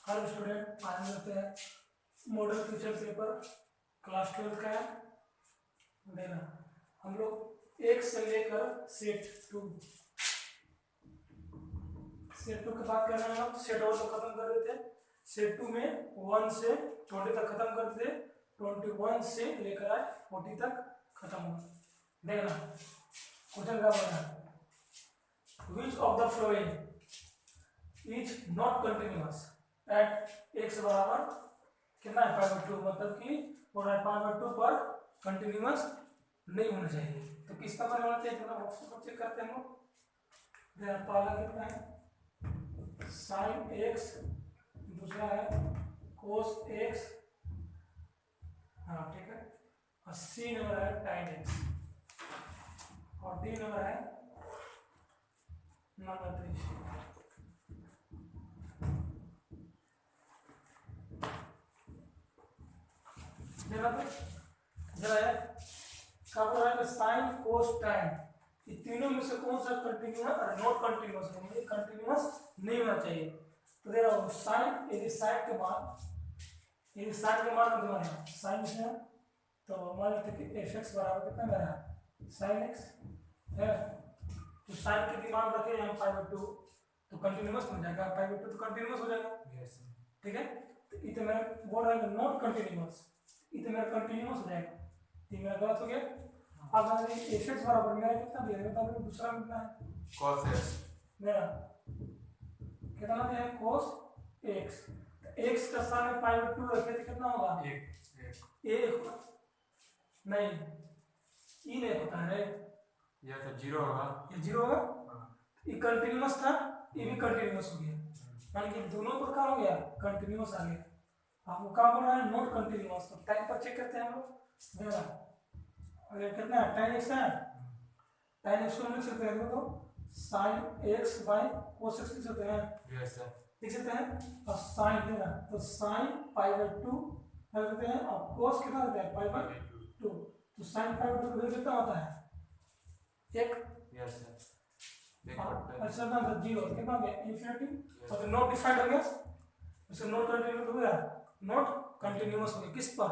हर student आज करते हैं मॉडल फ्यूचर पेपर क्लास 12 का है देना। हम लोग 1 से लेकर सेट 2 की बात कर रहे हैं। हम सेट 1 तो खत्म कर देते हैं, सेट 2 में 1 से 20 तक खत्म कर देते, 21 से लेकर आज 40 तक खत्म हो देना। क्वेश्चन का बना विच of the following is not continuous at x बराबर कितना है 5/2, मतलब कि वो 5/2 पर कंटिन्यूअस नहीं होना चाहिए। तो किसका मान होना चाहिए थोड़ा ऑप्शन को चेक करते हैं हम लोग। पहला कितना है sin x, दूसरा है cos x, हाँ ठीक है, और c नंबर है tan x, और d नंबर है नंबर 3। जरा है साइन कोस टैन, ये तीनों में से कौन सा कंटिन्यूअस और नॉट कंटिन्यूअस है, मुझे कंटिन्यूअस नहीं होना चाहिए। तो देखो साइन, यदि साइन के मान तुम्हारे साइन है तो मान लेते कि fx बराबर कितना मेरा साइन x है, तो साइन के मान रखे हम 5/2 तो कंटिन्यूअस हो जाएगा, 5/2 तो कंटिन्यूअस हो जाएगा। ठीक है, तो इधर मेरा बोल रहा है नॉट कंटिन्यूअस, इधर मेरा कंटिन्यूअस हो जाएगा, ये मेरा गलत हो गया। अब अगर fx बराबर मेरा कितना दिया है, मतलब दूसरा कितना है cos x, मेरा कितना दिया है cos x, तो x का स्थान में 5/2 रखे तो कितना होगा 1 नहीं, ई नहीं होता है, ये तो 0 होगा, ये 0 होगा। ये कंटिन्यूअस था, ये भी कंटिन्यूअस हो गया, यानी कि दोनों प्रकार हो गया कंटिन्यूअस आ गया। आपको काम बोल रहा है नॉट कंटिन्यूअस, तो टाइम पर चेक करते हैं हम लोग। देखा अगर कितना है tan x है, tan x को लिख सकते हैं तो sin x by cos x लिख सकते हैं, लिख सकते हैं, और sin देना तो sin π/2 लिख सकते हैं, और cos कितना होता है π/2, तो sin π/2 का कितना होता है 1। अच्छा ना तो 0 कितना हो गया इनफिनिटी, और नॉट डिफाइंड हो गया, उसे नॉट कंटिन्यूअस हो गया, नॉट कंटिन्यूअस हो गया किस पर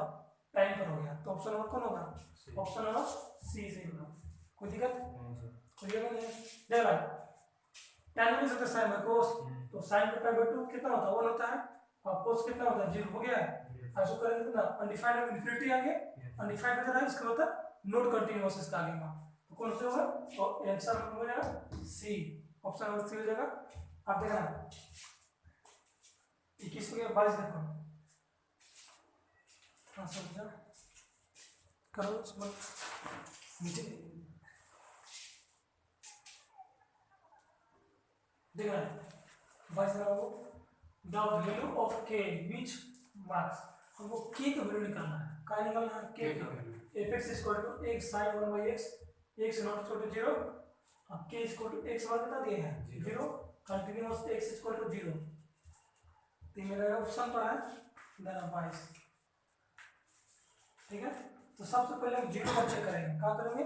टाइम पर हो गया। तो ऑप्शन नंबर कौन होगा, ऑप्शन नंबर सी से होगा। कोई दिक्कत नहीं है। देख रहा tan में से sin cos, तो sin का π/2 कितना होता है 1 होता है, और cos कितना होता है 0 हो गया। ऐसा करेंगे कितना अनडिफाइंड और इनफिनिटी आ गया, अनडिफाइंड का है इसका मतलब नॉट कंटिन्यूअस इसका आगे का, तो कौन सा होगा, तो आंसर हो जाएगा सी, ऑप्शन नंबर सी हो जाएगा। आप देखना 21 हो गया 22 देखो, हाँ समझा करो इसमें नीचे देखना 22 रहा the value of k which marks, हमको k का वैल्यू निकालना है, क्या निकालना है k का value. fx x sin 1/x, x not equal to 0, अब k इक्वल टू x मान कितना दिए हैं 0, कंटीन्यूअस x इक्वल टू 0, तो मेरा ऑप्शन पर है देना 22। ठीक है, तो सबसे पहले हम 0 पर चेक करेंगे, क्या करेंगे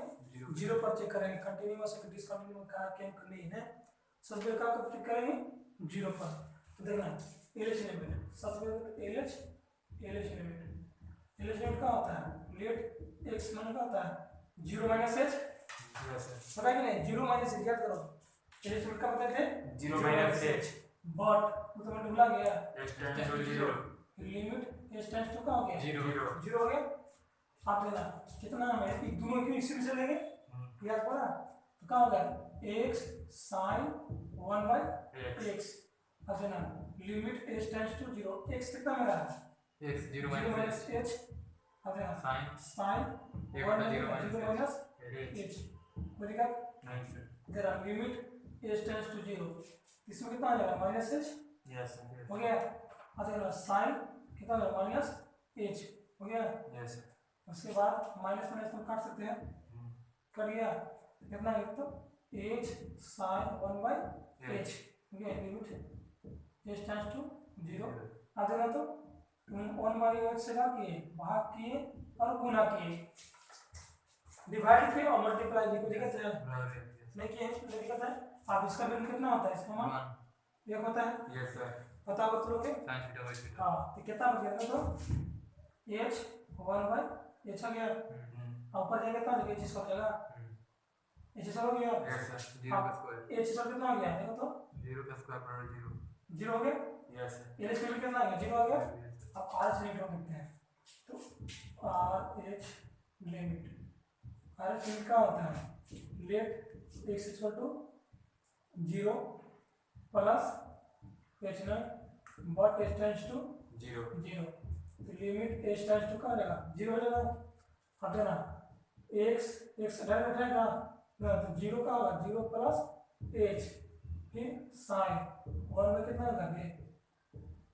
0 पर चेक करेंगे, कंटीन्यूअस और डिसकंटीन्यूअस का क्या नहीं है, सबसे पहले क्या चेक करेंगे 0 पर। तो देखना LH लिमिट, सबसे पहले LH लिमिट क्या होता है, लेट x मान का होता है 0 - h, पता है कि नहीं 0 - h याद करो, LH लिमिट का मतलब है 0 - h, बट तो मैं ढूंढा गया h tends to 0, limit h tends to क्या हो गया 0 हो गया। आप लेना कितना है, दोनों की इसी से लेंगे याद पड़ा, तो क्या होगा x sin 1/x, अब लेना limit h tends to 0, x कितना मेरा है x 0 - h, अब लेना sin 1/0 - h, बोलेगा नहीं सर, जरा लिमिट h टेंड्स टू 0, इसमें कितना आ जाएगा -h, यस हो गया। अब देखना sin कितना होगा -h हो गया, यस, उसके बाद माइनस माइनस में काट सकते हैं, कर लिया कितना है तो h sin 1/h हो गया, लिमिट h टेंड्स टू 0। अब देखना तो 1/h से क्या किए भाग किए और गुना किए, डिवाइड किए और मल्टीप्लाई किए, कोई दिक्कत है नहीं किए, कोई दिक्कत है। अब इसका वैल्यू कितना होता है, इसका मान 1 होता है, यस सर, पता होगा तुम लोग के? sin theta by theta. हाँ तो कितना बच गया तो h 1/h आ गया। अब ऊपर जाएगा कितना देखिए h स्क्वायर जाएगा, h स्क्वायर हो गया। यस सर, 0 का स्क्वायर। h स्क्वायर कितना हो गया देखो तो 0 का स्क्वायर बराबर 0। 0 हो गया। Yes sir. h लिमिट कितना आ गया 0 आ गया। अब r लिमिट हम लिखते हैं तो r h limit, r h limit क्या होता है, let x equal to 0 plus h9 but h tends to 0। 0, तो लिमिट h टेंड्स टू क्या हो जाएगा 0 हो जाएगा। अब देना x डायरेक्ट उठाएगा ना तो 0 का होगा 0 प्लस h फिर साइन 1 में कितना होगा ये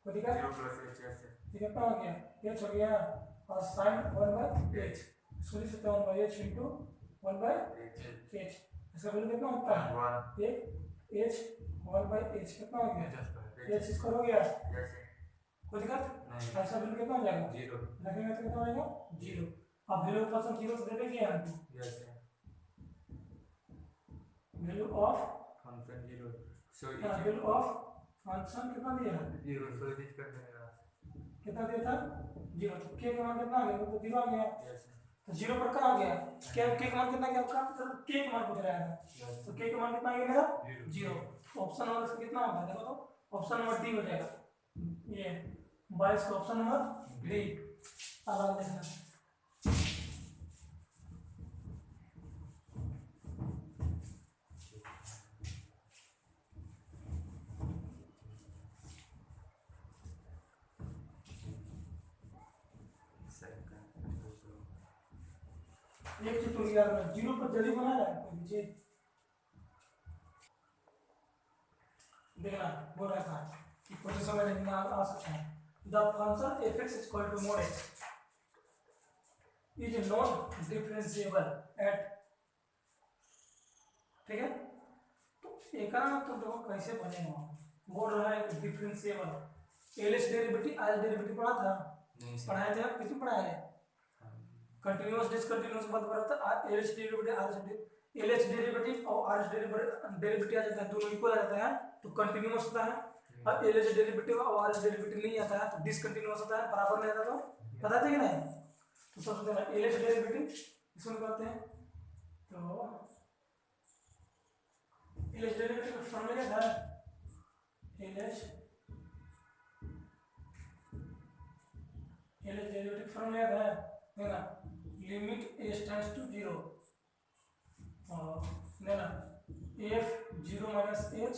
को दिखा 0 प्लस h ऐसे। ये कितना हो गया h हो गया और साइन 1/h इसको लिख सकते हैं 1/h इंटू 1/h। इसका वैल्यू कितना होता है 1 एक h 1/h कितना हो गया h h स्क्वायर हो गया। यस कोई दिक्कत नहीं। ऐसा वैल्यू कितना हो जाएगा 0। लगेगा तो कितना आएगा 0। अब वैल्यू का फंक्शन 0 से देंगे यहाँ पे yes sir. Value of function 0 so value of function कितना दिया है 0 सो दिस कर देना। कितना दिया था 0, तो k का मान कितना आ गया तो 0 आ गया। यस तो 0 पर कहाँ आ गया k का मान कितना गया आपका मतलब k का मान पूछ रहा है यस तो k का मान कितना आ गया मेरा 0। 0। ऑप्शन नंबर से कितना होगा देखो तो ऑप्शन नंबर डी हो जाएगा ये 22 का ऑप्शन नंबर डी। अब आगे देखना एक चीज तो याद रखना 0 पर जल्दी बनाना है कोई चीज देखना बोल रहा था कि कुछ समय लेकिन आ सकता है the function f(x) is equal to mod x is not differentiable at ठीक है। तो एक तो देखो कैसे बनेगा बोल रहा है कि differentiable LH derivative R derivative पढ़ा था नहीं सर। पढ़ाए थे आप कितने पढ़ाए हैं कंटीन्यूअस डिसकंटीन्यूअस बात कर रहा था LH derivative R LH derivative और आर डेरिवेटिव आ जाता है दोनों इक्वल आ जाता है तो कंटीन्यूअस होता है और एलएच डेरिवेटिव और आर डेरिवेटिव नहीं आता है तो डिसकंटीन्यूअस होता है बराबर नहीं आता तो पता था कि नहीं। तो सबसे पहले एलएच डेरिवेटिव इसको निकालते हैं तो एलएच डेरिवेटिव का फॉर्मूला क्या था एलएच डेरिवेटिव फॉर्मूला क्या है ना लिमिट h टेंड्स टू 0 और ना f 0 minus h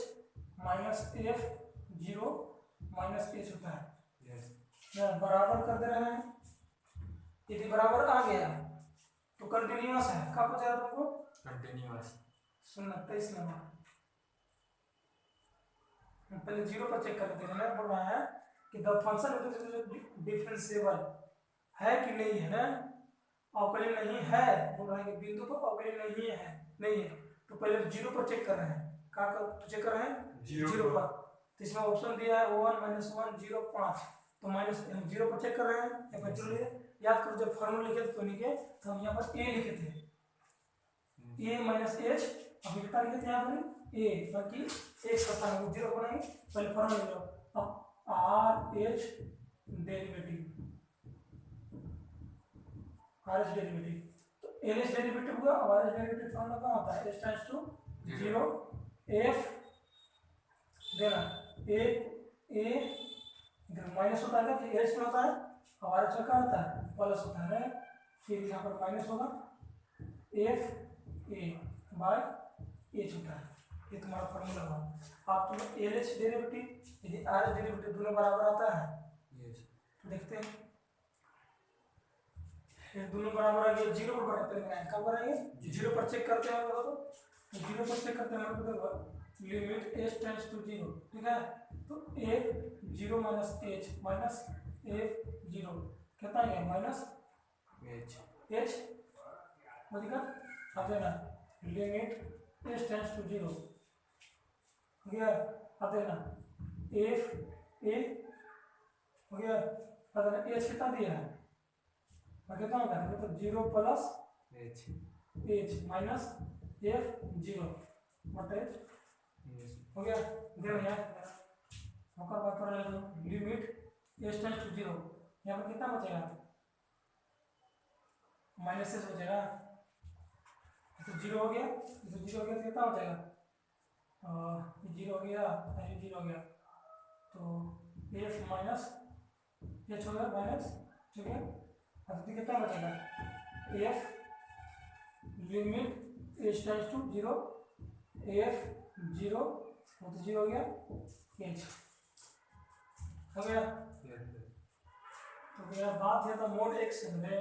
minus f 0 minus h होता है ना बराबर कर दे रहे हैं। यदि बराबर आ गया तो कंटिन्यूअस है क्या पूछा है तुमको कंटीन्यूअस सुनना 23 नंबर पहले 0 पर चेक कर लेते हैं बोल रहा है कि द फंक्शन डिफरेंशिएबल है कि नहीं है ना अवकलन नहीं है बोल रहा है कि बिंदु पर अवकलन नहीं है तो पहले 0 पर चेक कर रहे हैं क्या चेक कर रहे हैं 0 पर तो इसमें ऑप्शन दिया है 1 -1 0 5 तो माइनस 0 पर चेक कर रहे हैं या फिर चलो याद करो जब फॉर्मूला लिखे थे तो लिखे तो हम यहाँ पर a लिखे थे a माइनस h अभी कितना लिखे थे यहाँ पर a बाकी x का स्थान 0 बनाएंगे पहले फॉर्मूला लिख लो अब r h derivative R H derivative तो एल एच डेरिवेटिव हुआ और आर एच डेरिवेटिव फॉर्मूला क्या होता है h टेंड्स टू 0 f देना a इधर माइनस होता है फिर h में होता है और आर एच क्या होता है प्लस होता है फिर यहाँ पर माइनस होगा f a बाय h होता है ये तुम्हारा फॉर्मूला हुआ। आप तुम्हें एल एच डेरिवेटिव यदि आर एच डेरिवेटिव दोनों बराबर आता है तो देखते हैं ये दोनों बराबर आ गया 0 पर बनाए कब बनाएंगे 0 पर चेक करते हैं तो 0 पर चेक करते हैं देखो लिमिट h टेंड्स टू 0 ठीक है तो a 0 minus h minus a 0 कितना है माइनस h हो गया। अब देना लिमिट h टेंड्स टू 0 हो गया। अब देना f a हो गया। अब देना h कितना दिया है कितना होगा तो 0 plus h minus f 0 but h हो गया। देना यार होकर बात कर रहे हैं लिमिट एस टेंड्स टू 0, यहाँ पर कितना बचेगा माइनस एस बचेगा, तो 0 हो गया, तो 0 हो गया तो कितना बचेगा, ये 0 हो गया, ये 0 हो गया, तो एफ माइनस एच हो गया माइनस, ठीक है, अब तो कितना बचेगा f limit h tends to 0 f 0, वो तो 0 हो गया, एच हो गया। तो मेरा बात है तो मोड एक्स है,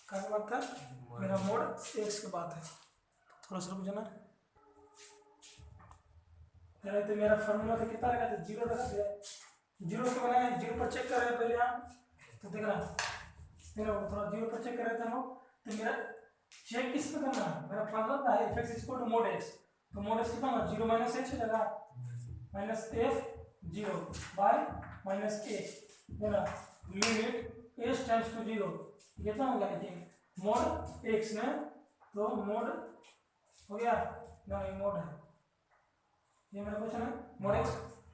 कहाँ बात था, मेरा मोड एक्स की बात है, थोड़ा सा रुक जाना। पहले तो मेरा फॉर्मूला तो कितना लगा था, 0 लगा दिया, 0 से बनाया, 0 पर चेक कर रहे हैं पहले आप, तो देखना मेरा थोड़ा 0 पर चेक कर रहे थे हम, तो मेरा चेक किस पे करना है, मेरा फॉर्मूला है f x equal to mod x, तो मोड एक्स कितना होगा 0 माइनस एच हो जाएगा, minus f 0 by minus h, देना लिमिट एच टेंड्स टू 0, कितना हो गया देखिए मोड एक्स में, तो मोड हो गया ना, ये मोड है, ये मेरा क्वेश्चन है मोड एक्स,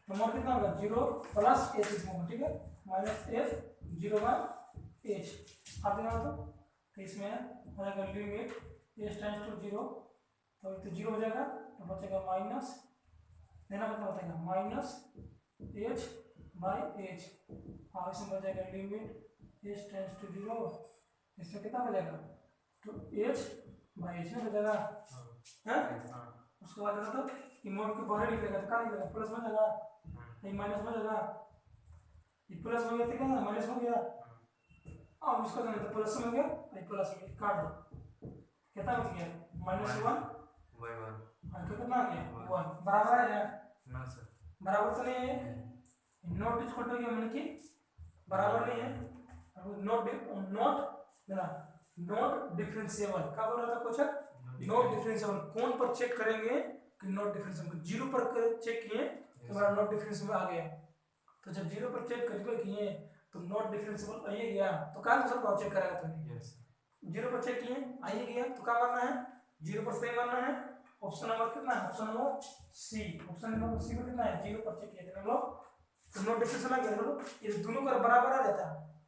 तो मोड कितना होगा 0 प्लस एच इसमें, ठीक है, माइनस एफ 0 बाय एच आप देना, तो इसमें आएगा लिमिट एच टेंड्स टू 0, तो 0 हो जाएगा, तो बचेगा माइनस, देना कितना बचेगा माइनस एच बाई एच, और इसमें बचेगा लिमिट एच टेंड्स टू 0, इसमें कितना बचेगा, तो एच बाई एच में बचेगा है, उसके बाद तो मोड के बाहर निकलेगा, तो कहाँ निकलेगा प्लस में जाएगा, ये माइनस में जाएगा, ये प्लस हो गया ठीक है, माइनस हो गया, अब इसको तो प्लस में हो गया, ये प्लस में काट दो, कितना बच गया -1 और कितना आ गया 1, बराबर है ना सर, बराबर तो नहीं है, नॉट इक्वल टू मतलब कि बराबर नहीं है, नॉट डिफरेंशिएबल, क्या बोल रहा था क्वेश्चन, नॉट डिफरेंशिएबल, कौन पर चेक करेंगे कि नॉट डिफरेंशिएबल, 0 पर चेक किए तो हमारा नॉट डिफरेंशिएबल आ गया, तो जब 0 पर चेक करके किए तो नॉट डिफरेंशिएबल आइए गया, तो कहाँ दूसरा पर चेक करेगा तो 0 पर चेक किए आइए गया, तो क्या करना है 0 पर सही मानना है, ऑप्शन नंबर कितना है, option number C, option number C में कितना है 0 पर चेक किए थे हम लोग, तो नॉट डिफरेंशिएबल आ गया, चलो ये दोनों का बराबर आ जाता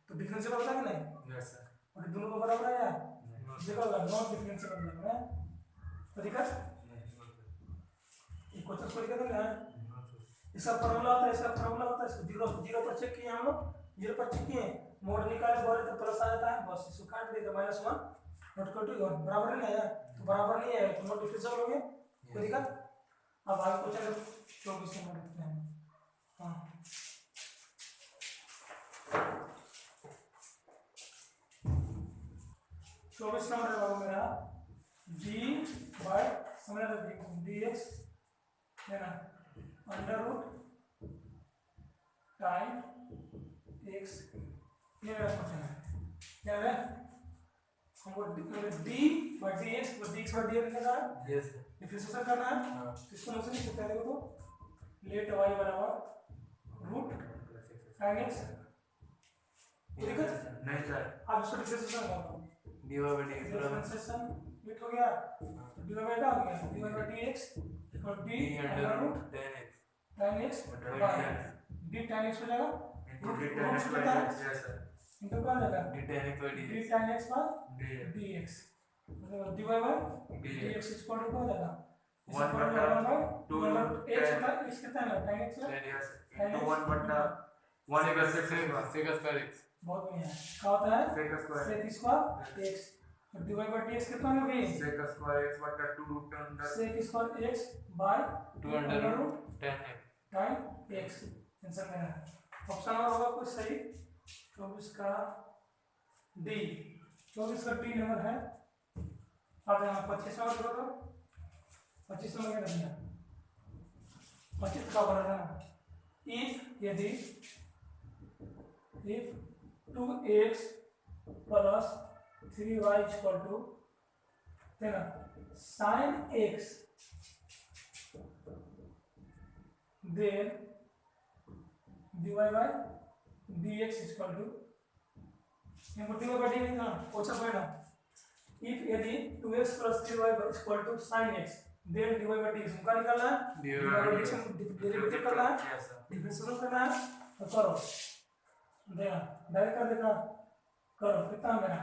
तो डिफरेंशिएबल होता कि नहीं, यस सर, और दोनों का बराबर आया, देखो नॉट डिफरेंशिएबल लग रहा है, तो दिक्कत ये क्वेश्चन को लिखा था, इसका फार्मूला होता है, इसका फार्मूला होता है, इसको 0 पर चेक किए हम लोग, 0 पर चेक किए, मोड निकाले बोले तो प्लस आ जाता है, बस इसको काट देते -1 नॉट इक्वल टू 1, बराबर नहीं आया, तो बराबर नहीं है तो नॉट डिफरेंशिएबल हो गया, कोई दिक्कत। अब आगे क्वेश्चन 24 नंबर देखते हैं, हाँ 24 नंबर है बाबू मेरा, d बाय समझ रहे dx लेना अंडर रूट टाइम x, ये मेरा क्वेश्चन है, क्या है हमको d बाय dx पर dx बाय dx लिखना है, यस सर, डिफरेंशिएशन करना है, तो इसको मुझे नहीं सकता, देखो तो लेट y बराबर रूट sin x, दिक्कत नहीं सर, आप इसको डिफरेंशिएशन करो, डिफरेंशिएशन लेट हो गया, dy बाय क्या हो गया, dy by dx equal d under root tan x by d tan x हो जाएगा, रूट से बता इनका क्या जाएगा d tan x by dx, मतलब dy by dx equal to क्या हो जाएगा 1/2 x होता है, x कितना है tan x है, into 1/1 equals sec square x, बहुत बढ़िया, क्या होता है sec square sec square x, तो dy बाय dx कितना है भाई, sec square x बटा 2 root under sec square x by 2 under root tan x, time x, answer मेरा है, ऑप्शन और होगा कोई सही, 24 का डी, 24 का डी नंबर है, अब यहाँ 25 नंबर करो, 25 नंबर क्या दिया, 25 का बना था ना, इफ यदि if 2x plus 3y equal to देना sin x, then dy by dx equal to यहाँ dy by dx ना पूछा पड़ा, if यदि 2x plus 3y equal to sin x, then dy by dx का निकालना है, dy by dx डेरिवेटिव करना है, डिफरेंशिएशन करना है, तो करो देना डायरेक्ट कर देना, करो कितना मेरा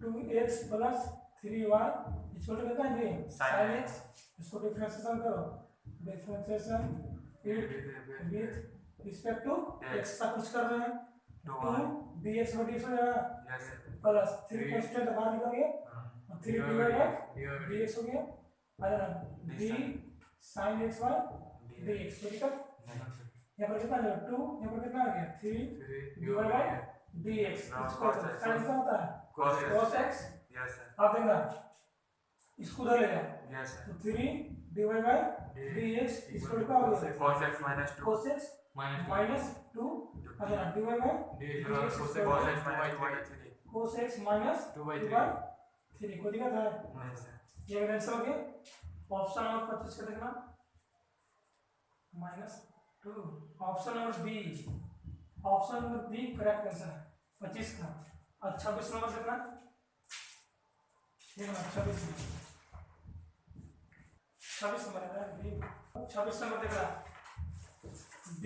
2x plus 3y equal to कितना है sin x, इसको डिफरेंशिएशन करो, differentiation with respect to x का कुछ कर रहे हैं 2 dx by dx हो जाएगा प्लस 3 कांस्टेंट बाहर निकल गया और 3 डिवाइड बाय dx हो गया आ जाना d sin x by dx तो ठीक है यहाँ पर कितना आ गया 2 यहाँ पर कितना आ गया 3 डिवाइड बाय dx इसको sin कितना होता है cos x आप देखना इसको उधर ले जाओ तो 3 डिवाइड बाय dx इसको क्या हो गया cos x minus 2 अच्छा divide by dx cos x minus 2 by 3 को दिखा था ये मेरा आंसर हो गया ऑप्शन नंबर 25 का देखना -2 option number B correct answer है 25 का। अच्छा 26 नंबर देखना देखना 26 नंबर है बी 26 नंबर देखना d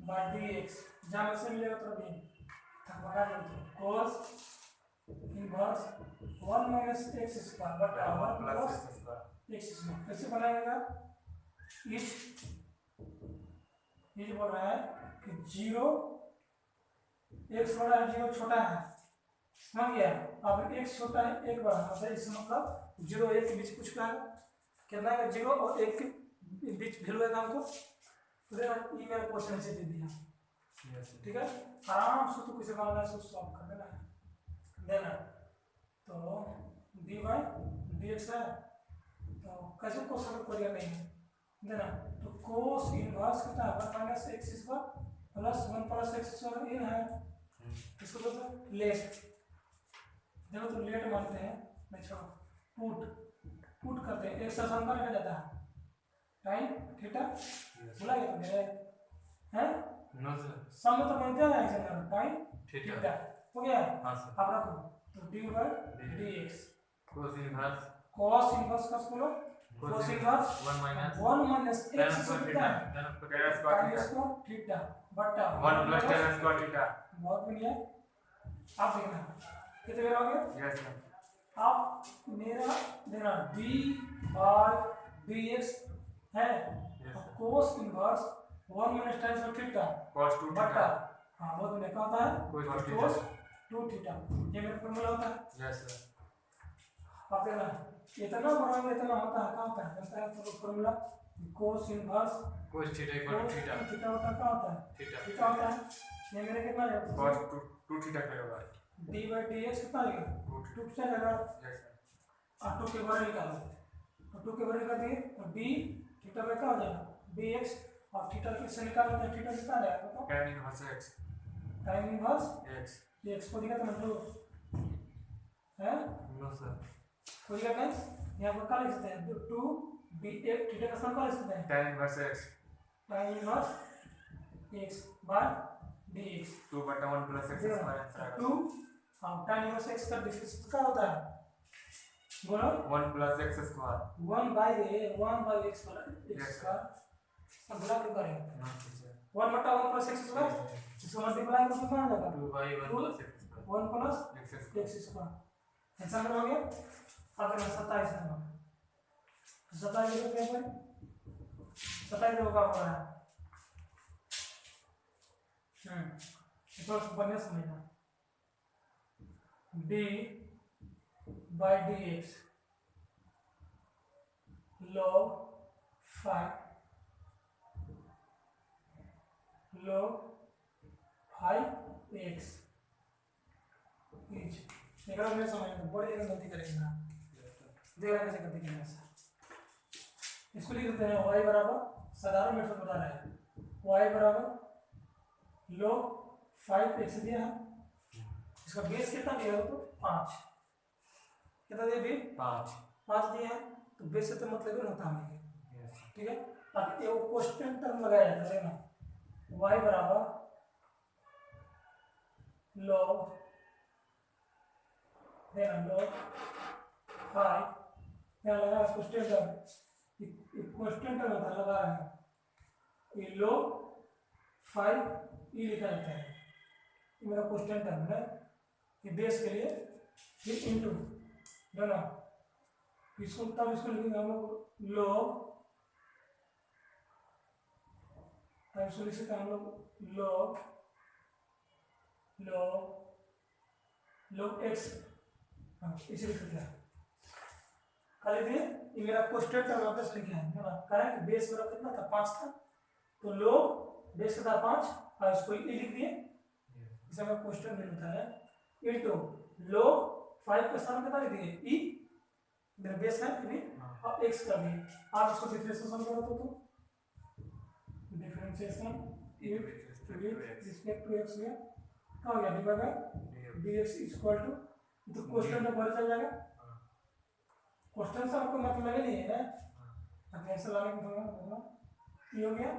by dx जहां से मिलेगा तो b बना लो cos inverse 1 minus x square बटा 1 plus x स्क्वायर कैसे बनाएगा इस ये बोल रहा है कि 0 x बड़ा है 0 छोटा है समझ गया अब x छोटा है 1 बड़ा मतलब इसका मतलब 0 1 के बीच कुछ का कितना है 0 और 1 के बीच वैल्यू है हमको तो ये मेरा क्वेश्चन से दे दिया ठीक है आराम से तो किसी काम में सॉल्व कर देना तो dy dx है तो कैसे क्वेश्चन को करिएगा नहीं देना तो cos इनवर्स कितना है 1 minus x square plus 1 plus x square इन है इसको तो लेट देखो तो लेट मानते हैं नहीं छोड़ो पुट करते हैं एक साथ अंतर रखा जाता है टाइम थीटा बोला गया तो मेरे हैं नो सर सम तो बनते हैं ऐसे टाइम थीटा हो गया हां सर अब रखो तो dy dx cos इनवर्स का बोलो cos inverse 1 minus x square tan square theta बटा 1 plus tan स्क्वायर थीटा बहुत बढ़िया आप देखना कितने मेरा हो गया यस सर आप मेरा देना d by dx है cos inverse 1 minus tan square theta cos 2 बटा हाँ बहुत बढ़िया क्या होता है cos 2 थीटा ये मेरा फॉर्मूला होता है यस सर आप देखना इतना बराबर इतना होता है क्या होता है जानता है formula cos inverse cos theta equal to theta theta होता है क्या होता है थीटा होता है ये मेरे कितना है cos 2 थीटा का होगा d by dx कितना आएगा 2 थीटा आएगा यस सर और 2 के बारे निकालो तो 2 के बारे निकाल दिए तो d थीटा में क्या हो जाएगा dx और थीटा से निकालो तो थीटा कितना आएगा बताओ tan inverse x tan inverse x ये x को दिखा तो मतलब है नो सर कोई क्या गाइस यहां पर क्या लिख सकते हैं 2 d थीटा का स्थान क्या लिख सकते हैं tan inverse x tan inverse x by dx 2 बटा 1 plus x स्क्वायर आंसर आएगा 2 हाँ tan इनवर्स x का डिफरेंस क्या होता है बोलो 1 plus x square 1 by x square अब गुणा क्यों करें नो सर 1 बटा 1 plus x स्क्वायर इसको मल्टीप्लाई करके कितना आ जाएगा 2 by 1 plus x square 1 plus x square x square answer हो गया अगर 27 नंबर 27 लिखो पेपर 27 होगा हो रहा है इसको बढ़िया समझना d by dx log 5 5x is निकाल में समझ में बड़ी जगह गलती करेंगे ना देखना कैसे गलती करेंगे सर इसको लिख देते हैं y बराबर साधारण मेथड बता रहा है y बराबर log 5x दिया है इसका बेस कितना दिया है तो 5 कितना दिया बे 5 दिया है तो बेस से तो मतलब ही होता है ठीक है अब ये कांस्टेंट टर्म लगाया जाता है ना y बराबर log देना log 5 यहाँ लगा कांस्टेंट टर्म क्वेश्चन टर्म होता है, लगा रहे हैं ये log 5 ई लिखा जाता है, ये मेरा क्वेश्चन टर्म है, ये बेस के लिए, फिर इंटू ना इसको, तब इसको लिखेंगे हम लोग log, तब इसको लिख सकते हैं हम लोग log x, इसे लिख सकते हैं खाली दिए। ये मेरा क्वेश्चन टर्म वापस लिखे हैं ना, कारण कि बेस मेरा कितना था 5 था, तो log बेस का था 5 और इसको ई लिख दिए, इसे मेरा क्वेश्चन मिलता है इनटू log 5 का स्थान कितना लिख दिए ई, मेरा बेस है ये और x का भी, आप इसको डिफरेंशिएशन करो तो differentiation with respect to x में क्या हो गया, divide by dx equal to, तो क्वेश्चन में पता चल जाएगा, क्वेश्चन से आपको मतलब ही नहीं है ना, अब ऐसा लाने को होगा ये हो गया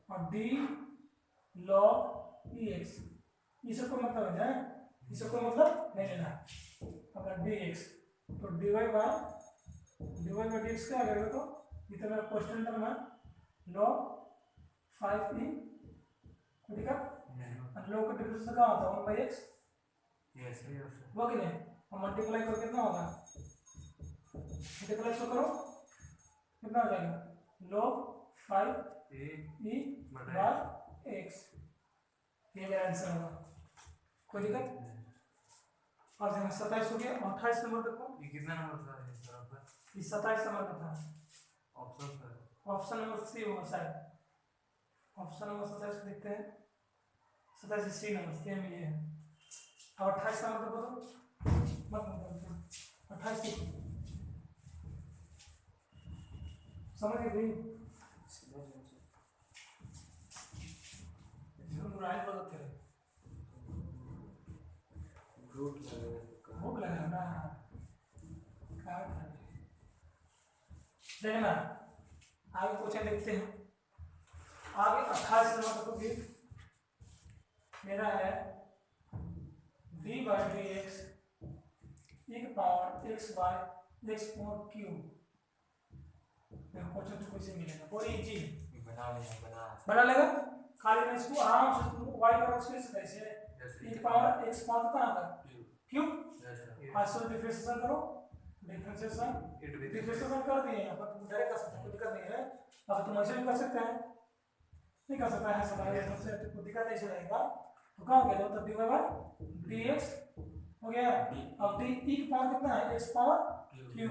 और d log ex, इससे कोई मतलब है ना, इससे कोई मतलब नहीं लेना, अगर dx तो dy बाय dx क्या आ गया, तो ये तो मेरा क्वेश्चन टर्म है log 5e, ठीक है, और log का डिफरेंस क्या होता है 1/x, यस वो कि नहीं, और मल्टीप्लाई करके कितना होगा, मल्टीप्लाई करो कितना हो जाएगा log 5e बाय x, ये मेरा आंसर होगा, कोई दिक्कत। और 27 हो गया, 28 नंबर देखो, ये कितना नंबर था सर आपका, ये 27 नंबर का था, option sir, option number C होगा शायद, ऑप्शन नंबर 27 देखते हैं, 27 सी नंबर सेम ये है। अब 28 नंबर देखो तो मत 28 समझ गए, राइट बोलते हैं, भूख लगा ना, क्या करें, देखना आगे क्वेश्चन देखते हैं, आगे 28 नंबर को भी मेरा है d by d x e की power x by x power cube, question तो कैसे मिलेगा, बहुत इजी बना लेगा, खाली मैं इसको आराम से y का रख सकते हैं, e की पावर x पावर कहाँ का क्यूब, आइसो डिफरेंशिएशन करो, डिफरेंशिएशन कर दिए यहाँ पर, तुम डायरेक्ट कर सकते हो, कोई दिक्कत नहीं है, अब तुम ऐसे भी कर सकते हैं, नहीं कर सकता है सवाल में से तो कोई दिक्कत नहीं चलेगा, तो क्या हो गया, तो dy बाय dx हो गया, अब d e की पावर कितना है x power cube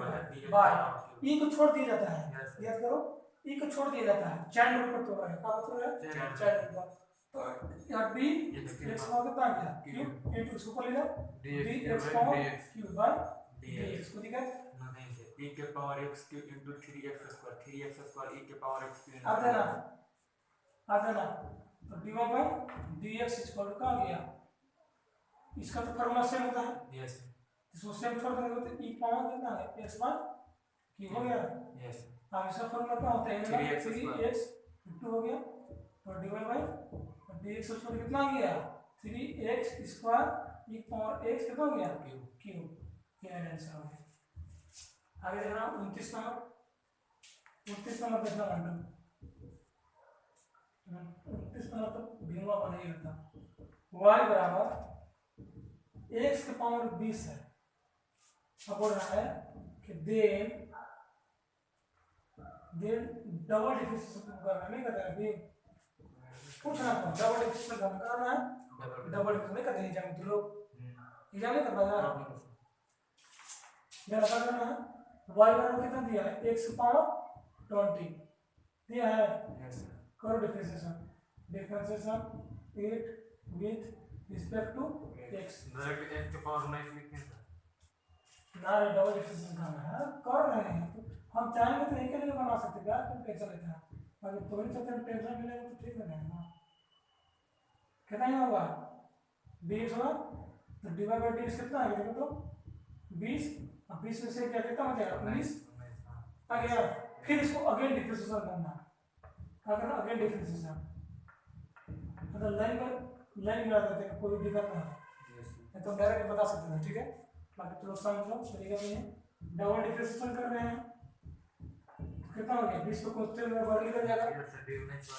bye e को छोड़ दिया जाता है, याद करो e को छोड़ दिया जाता है, चैन रूल पर तो है, क्या मतलब है चैन रूल पर, तो यहाँ d x पावर कितना आ गया क्यूब इनटू इसको कर लिया d x power cube by dx, को दिक्कत e के power x cube into 3x square e के पावर x क्यूब, आ देना, तो dy by dx equal to क्या आ गया, इसका तो फॉर्मूला सेम होता है, यस इसको सेम छोड़ देंगे तो e पावर कितना है x बाय क्यूब हो गया, यस अब इसका फॉर्मूला क्या होता है 3x इनटू हो गया, तो dy बाय dx इक्वल कितना आ गया 3x square e power x कितना हो गया क्यूब, ये आंसर हो गया। आगे देखना 29 नंबर देखना रैंडम, 29 नंबर तो भिन्नवा बनाइए था, y बराबर x के पावर 20 है, अब बोल रहा है कि देन डबल डिफरेंशिएशन करना, नहीं करना है, पूछना कौन डबल डिफरेंशिएशन करना है, डबल डिफरेंशिएशन नहीं करते एग्जाम में, तो लोग एग्जाम नहीं करता यार, क्या करना है, y बराबर कितना दिया है x की पावर 20 दिया है, करो differentiation 8 with respect to x, direct x के पावर 9 लिखते हैं ना रे डबल डिफरेंशिएशन करना है, कर रहे हैं, तो हम चाहेंगे तो एक के लिए बना सकते हैं, क्या तुम टेंशन लेते हैं, अगर तुम्हें चलते टेंशन मिलेगा तो ठीक है ना, कितना ही होगा 20 होगा, तो डिवाइड बाय dx कितना आ गया, तो 20 और 20 में से क्या कितना हो जाएगा 19 आ गया, फिर इसको अगेन डिफरेंशिएशन करना, क्या करना अगेन डिफरेंशिएशन, मतलब लाइन मिला देते हैं, कोई दिक्कत नहीं, तो डायरेक्ट बता सकते हैं, ठीक है, बाकी चलो समझ लो तरीका नहीं है, डबल डिफरेंशिएशन कर रहे हैं, कितना हो गया 20 को क्वेश्चन में वर्ग लिखा जाएगा Yes sir, d19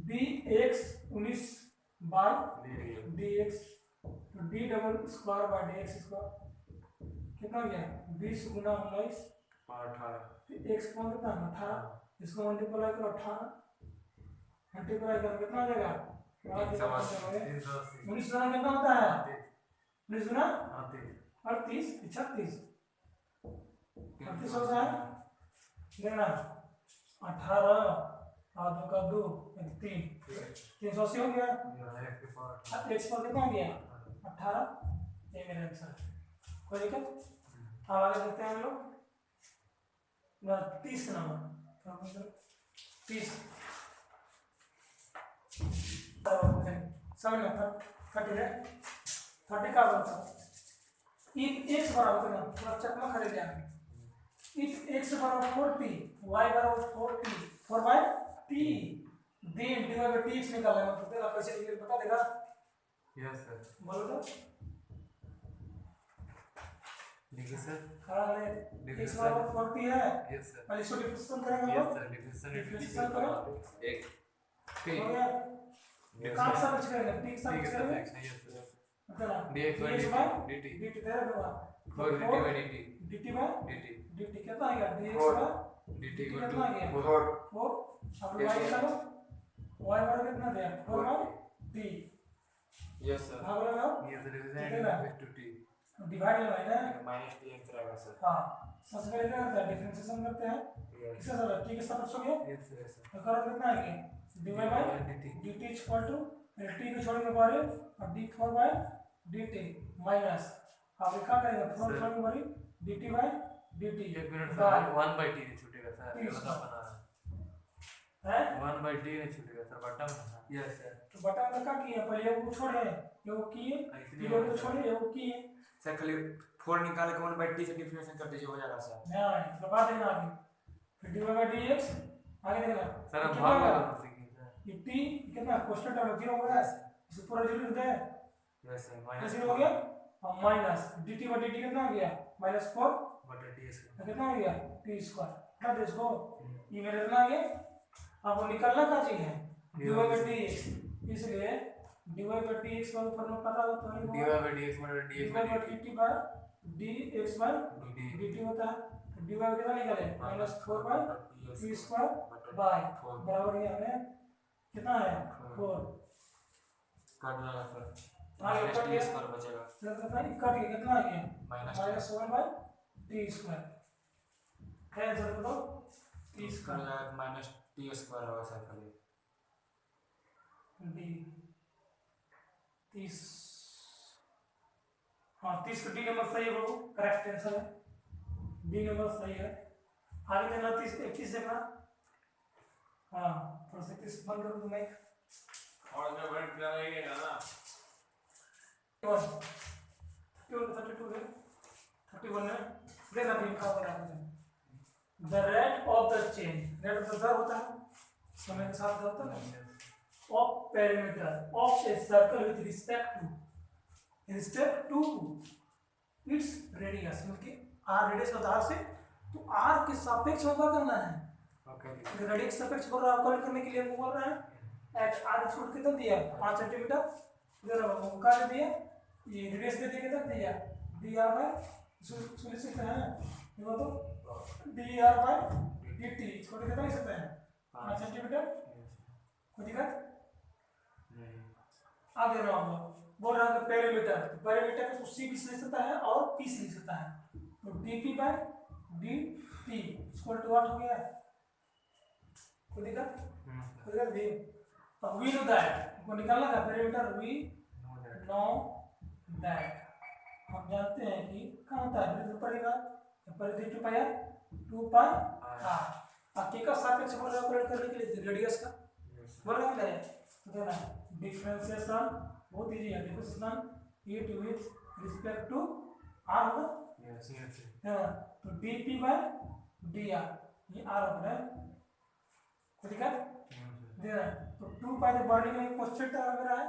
dx 19 by by dx तो d double square by dx square कितना हो गया 20 गुना 19 18 x कौन कितना 18 इसको मल्टीप्लाई करो 18 मल्टीप्लाई करो कितना हो जाएगा 19 गुना कितना होता है 19 गुना 38 36 38 होता है देखना 18 और 2 का 2 3 380 हो गया अब x पर कितना हो गया 18 ये मेरा आंसर कोई दिक्कत अब आगे देखते हैं हम लोग 30 नंबर 30 समझ में 30 है 30 का बनता if x बराबर ना थोड़ा चकमा खरीद जाएंगे if x बराबर 40 y बराबर 40 for y t then divide by tx निकालना है तो तेरा कैसे निकले बता देगा यस सर बोलो तो देखिए सर हाँ ले x बराबर 40 है यस सर पहले इसको डिफरेंशिएट करेंगे यस हम सर डिफरेंशिएट करो एक हो गया कहाँ से बच गएगा t के साथ बच गएगा यस सर मतलब dx by dt dt तेरा होगा 4 dt by dt dt by dt dt कितना आएगा dx का dt कितना आ गया 4 4 अब y निकालो y बराबर कितना दिया 4 by t यस सर भाग लगाओ yes sir divide two t divide लगाए ना माइनस t आंसर आएगा सर हाँ सबसे पहले क्या करते हैं डिफरेंशिएशन करते हैं किसके साथ t के साथ हो गया यस सर तो करो कितना आएगा divide by dt equal to t को छोड़ने के बाद अब d4 by dt माइनस अब क्या करेंगे 4 छोड़ने के बाद dt by dt एक मिनट सर 1 by t नहीं छूटेगा सर t ये बता बना है 1 by t नहीं छूटेगा सर बटन यस सर तो बटा में क्या किए पहले ये को छोड़े ये को किए ये को छोड़े ये को किए सर खाली 4 निकाल के 1 by t से डिफरेंशिएशन कर दीजिए हो जाएगा सर नहीं तो बात देना आगे फिर डिवाइड बाय dx आगे देखना सर अब कितना भाग होगा? लगा सीखिए सर ये t कितना क्वेश्चन टर्म 0 हो गया इसे पूरा 0 लिख दे यस सर ये माइनस 0 हो गया और माइनस dt by dt कितना हो गया -4 बटा t तो कितना हो गया t स्क्वायर हटा दे इसको ये मेरे कितना आ गया अब वो निकालना क्या चाहिए डिवाइड बाय dx इसलिए डिवाइड बाय dx का फॉर्मूला पता हो तो नहीं डिवाइड बाय dx मतलब dx divide by by dt by dx by dt होता है डिवाइड कितना निकले -4 बाय t स्क्वायर बाय बराबर ये हमें कितना है 4 काट देगा सर आगे माइनस कट t गया स्क्वायर बचेगा तो कितना कट गया कितना आ गया माइनस -1 बाय t स्क्वायर है आंसर बताओ t इसका स्क्वायर लगा माइनस t स्क्वायर होगा सर खाली डी 30 हाँ 30 का डी नंबर सही है बाबू करेक्ट आंसर है डी नंबर सही है आगे देना 30 31 देखना हाँ थोड़ा सा 31 बंद कर दो माइक और मैं बंद कर रहेगा ना 32 है 31 है देखना भी लिखा हुआ है the rate of the change rate of the दर होता है समय के साथ दर होता है of perimeter of a circle with respect to its radius मतलब कि r रेडियस आधार से तो r के सापेक्ष में क्या करना है ओके रेडियस सापेक्ष बोल रहा है कॉल करने के लिए वो बोल रहा है h r छोड़ कितना दिया 5 सेंटीमीटर इधर वो का दे दिया ये रेडियस दे दिया कितना दिया dr बाय सुन सकते हैं देखो तो dr बाय dt छोड़ कितना लिख सकते हैं 5 सेंटीमीटर कोई दिक्कत आगे रहा बोल रहा है पेरीमीटर को c भी लिख सकता है और p से लिख सकता है तो dp by dt equal to what हो गया कोई दिक्कत भी अब वी नो दैट को निकालना है पेरीमीटर वी नो दैट हम जानते हैं कि कहाँ होता है वृत्त पड़ेगा परिधि 2 पाई 2 पाई r अब के का सापेक्ष बोल रहा है ऑपरेट करने के लिए रेडियस का बोल रहा है तो देना डिफरेंशिएशन बहुत इजी है differentiation it with respect to r होगा यस यस है ना तो dp बाय dr ये r होता है कोई दिक्कत देना तो 2 पाई द बॉडी में क्वेश्चन टर्म मेरा है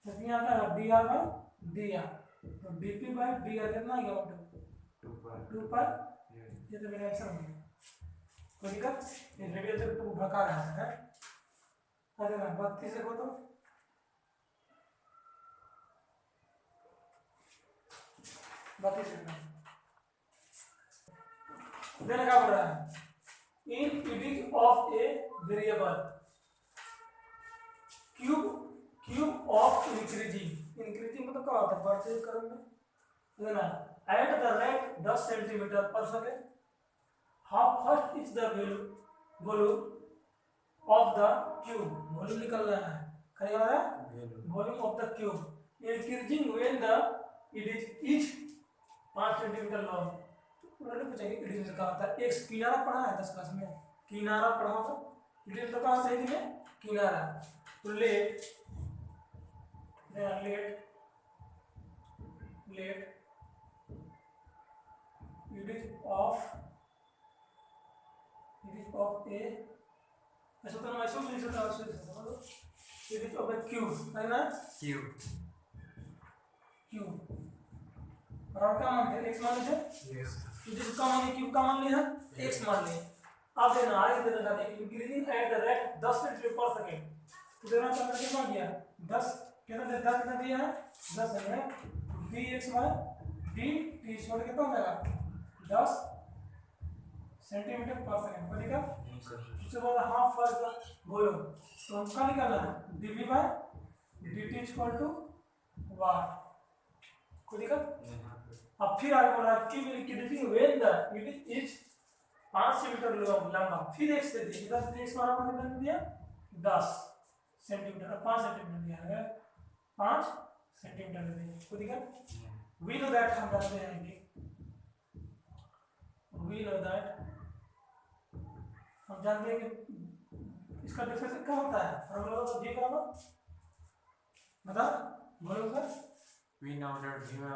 तो यहाँ का dr बाय dr तो dp बाय dr कितना आ गया 2 पाई ये तो मेरा आंसर हो गया कोई दिक्कत? ये रेडिएटर तो भड़का रहा है। अरे ना 32 देखो तो 32 देने क्या बोल रहा है? In unit of a variable cube of increasing मतलब क्या होता है? बढ़ते क्रम में देना एट द रेट 10 सेंटीमीटर पर second. How first is the volume of the cube, volume निकल रहा है, क्या आ रहा है? Volume of the cube increasing when the it is 5 centimetre long. उन्होंने पूछा कि इट इज का होता है एक किनारा पढ़ा है 10 क्लास में, किनारा पढ़ा होगा। इट इज तो कहाँ से है? किनारा। तो late it is of a ऐसा तो ना ऐसा it is of a cube है ना? क्यूब और क्या मान लिया? x मान लिया। यस it is का मान क्यूब का मान लिया, x मान लिया। अब देना आगे देना चाहते हैं increasing at the rate 10 centimetre पर सेकंड। तो देना चाहते हैं कितना दिया? 10 कितना दिया है? 10 है dx dt छोड़ के कितना हो जाएगा? 10 सेंटीमीटर पर सेकंड। ठीक है? उसके बाद हाफ फर्स्ट बोलो तो हम क्या निकालना है? dv by dt equal to what. कोई दिक्कत? अब फिर आगे बोल रहा है कि increasing when the it is 5 centimetre लंबा। फिर x दे दिया, इधर से x बराबर कितना दिया? 10 सेंटीमीटर, 5 सेंटीमीटर दिया है, 5 सेंटीमीटर दे दिया। कोई दिक्कत? वी नो दैट हम जानते हैं कि वी नो दैट हम जानते हैं कि इसका डिफरेंस क्या होता है? फॉर्मूला तो दिया होगा, बता बोलो sir. We know that we know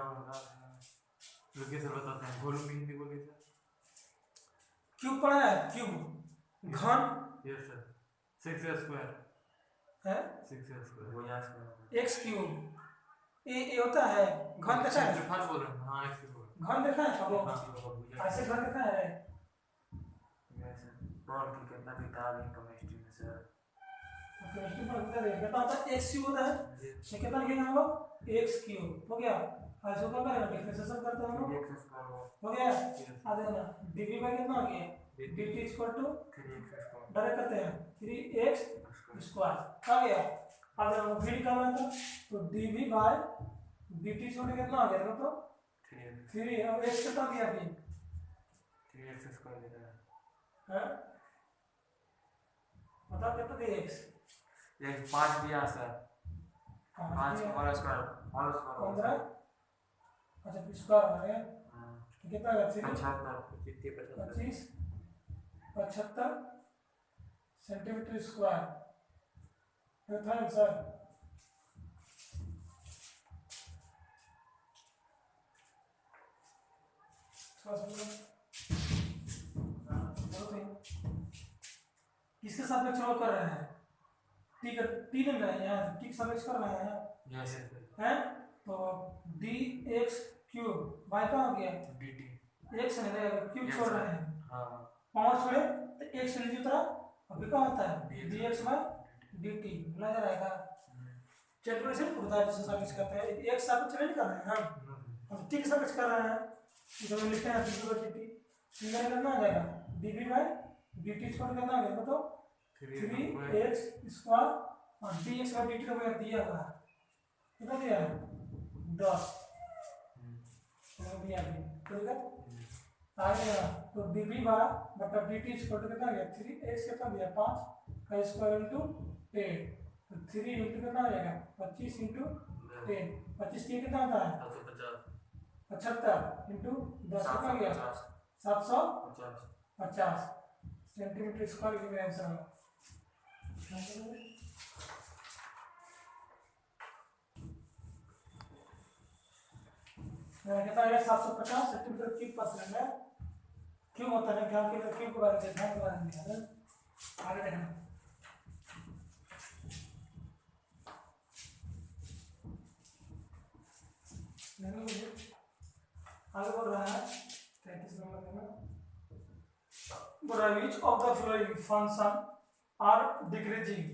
लोगे सर बताते हैं वॉल्यूम हिंदी बोलिए सर। क्यूब पढ़ा है? क्यूब घन। यस सर 6 स्क्वायर है 6 स्क्वायर वो यहाँ स्क्वायर x क्यूब ए होता है घन देखा है? घन बोल रहे हैं हाँ x क्यूब घन देखा है सब ऐसे घन देखा है? यस सर बॉल की कितना किताब है केमिस्ट्री में सर। केमिस्ट्री में कितना देखा था? होता है x क्यूब होता है, ये कितना लिखेंगे हम लोग? x क्यूब हो गया। ऐसे क्या करेंगे? डिफरेंशिएशन करते हैं हम लोग, x स्क्वायर हो गया। आ देना dv बाय कितना हो गया? dt equal to 3x square direct करते हैं 3x स्क्वायर आ गया। अब देखो v निकालना था तो dv बाय dt छोड़ के कितना आ गया? देखो तो 3 और x कितना दिया अभी? 3x स्क्वायर दे रहा हैं मतलब कितना दिया x? ये 5 दिया सर 5 और स्क्वायर 15। अच्छा स्क्वायर आ गया कितना आ गया? 25 75 सेंटीमीटर स्क्वायर। तो था आंसर। किसके सापेक्ष रोल कर रहे हैं? टी नहीं है यहाँ, टी के सापेक्ष कर रहे हैं यस हैं। तो dx क्यूब बाय का हो गया dt x नहीं रहेगा, क्यूब छोड़ रहे हैं, हां 5 छोड़े तो x नीचे उतरा। अभी क्या होता है? dx बाय dt बोला जा रहेगा। कैलकुलेशन होता है जिससे सापेक्ष करते हैं। x सापेक्ष नहीं कर रहे हैं हम t के सापेक्ष कर रहे हैं। तो हम लिखते हैं dv बाय dt फिर करना आ जाएगा dv बाय dt छोड़ करना आ गया तो 3x स्क्वायर और dx बाय dt का दिया हुआ है कितना दिया है? 10 दिया भी ठीक है। आ गया तो dv बाय बटा dt इक्वल टू कितना आ गया? 3x कितना दिया? 5 का स्क्वायर इनटू 10 तो 3 इनटू कितना आ जाएगा? 25 इनटू 10 25 के कितना आता है? 75 इनटू 10 कितना आ गया? 750 सेंटीमीटर स्क्वायर की आंसर है। कितना है? 750 सेंटीमीटर क्यूब पर सेकंड है। क्यूब होता है क्या? क्यूब के बारे में ध्यान के बारे में आगे देखना। आगे बढ़ रहा है 33 नंबर में। रहा है which of the following function are decreasing,